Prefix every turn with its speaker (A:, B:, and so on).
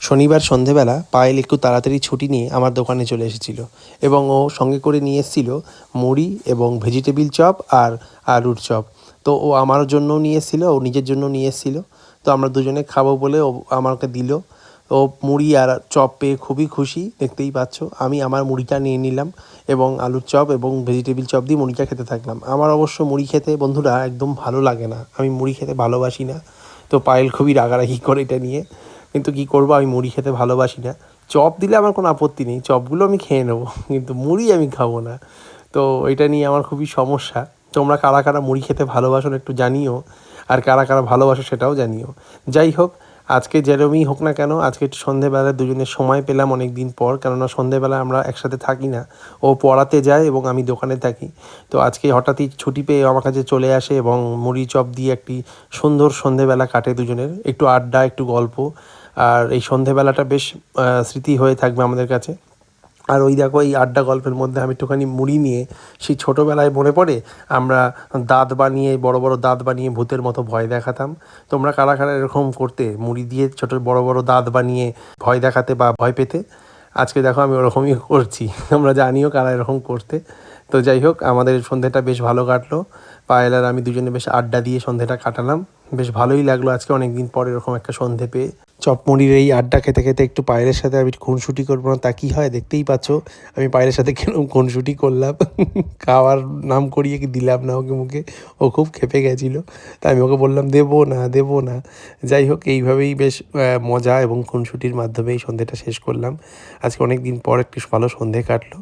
A: শনিবার সন্ধেবেলা পায়েল একটু তাড়াতাড়ি ছুটি নিয়ে আমার দোকানে চলে এসেছিল এবং ও সঙ্গে করে নিয়ে এসেছিল মুড়ি এবং ভেজিটেবিল চপ আর আলুর চপ। তো ও আমার জন্যও নিয়ে এসেছিল, ও নিজের জন্য নিয়ে এসেছিল। তো আমরা দুজনে খাবো বলে ও আমাকে দিল। ও মুড়ি আর চপ পেয়ে খুবই খুশি, দেখতেই পাচ্ছ। আমি আমার মুড়িটা নিয়ে নিলাম এবং আলুর চপ এবং ভেজিটেবিল চপ দিয়ে মুড়িটা খেতে থাকলাম। আমার অবশ্য মুড়ি খেতে বন্ধুরা একদম ভালো লাগে না, আমি মুড়ি খেতে ভালোবাসি না। তো পায়েল খুবই রাগারাগি করে এটা নিয়ে, কিন্তু কী করবো, আমি মুড়ি খেতে ভালোবাসি না। চপ দিলে আমার কোনো আপত্তি নেই, চপগুলো আমি খেয়ে নেবো, কিন্তু মুড়ি আমি খাবো না। তো এটা নিয়ে আমার খুবই সমস্যা। তোমরা কারা কারা মুড়ি খেতে ভালোবাসো একটু জানিও, আর কারা কারা ভালোবাসো সেটাও জানিও। যাই হোক, আজকে যেরমই হোক না কেন, আজকে একটু সন্ধেবেলায় দুজনের সময় পেলাম অনেক দিন পর, কেননা সন্ধেবেলা আমরা একসাথে থাকি না। ও পড়াতে যায় এবং আমি দোকানে থাকি। তো আজকে হঠাৎই ছুটি পেয়ে আমার কাছে চলে আসে এবং মুড়ি চপ দিয়ে একটি সুন্দর সন্ধেবেলা কাটে দুজনের, একটু আড্ডা, একটু গল্প। আর এই সন্ধেবেলাটা বেশ স্মৃতি হয়ে থাকবে আমাদের কাছে। আর ওই দেখো, এই আড্ডা গল্পের মধ্যে আমি একটুখানি মুড়ি নিয়ে সেই ছোটোবেলায় মনে পড়ে আমরা দাঁত বানিয়ে, বড় বড় দাঁত বানিয়ে ভূতের মতো ভয় দেখাতাম। তোমরা কারা কারা এরকম করতে, মুড়ি দিয়ে ছোটো বড় বড় দাঁত বানিয়ে ভয় দেখাতে বা ভয় পেতে? আজকে দেখো আমি ওরকমই করছি, তোমরা জানিও কারা এরকম করতে। তো যাই হোক, আমাদের সন্ধেটা বেশ ভালো কাটলো। পায়েল আর আমি দুজনে বেশ আড্ডা দিয়ে সন্ধেটা কাটালাম। বেশ ভালোই লাগলো আজকে অনেক দিন পর এরকম একটা সন্ধে পেয়ে। চপমুড়ির এই আড্ডা খেতে খেতে একটু পায়েলের সাথে আমি খুনসুটি করবো না তা কী হয়, দেখতেই পাচ্ছ আমি পায়েলের সাথে কেন খুনসুটি করলাম। খাওয়ার নাম করিয়ে কি দিলাম না ওকে মুখে, ও খুব ক্ষেপে গেছিলো। তাই আমি ওকে বললাম দেবো না, দেবো না। যাই হোক, এইভাবেই বেশ মজা এবং খুনসুটির মাধ্যমে এই সন্ধেটা শেষ করলাম। আজকে অনেক দিন পর একটু ভালো সন্ধে কাটলো।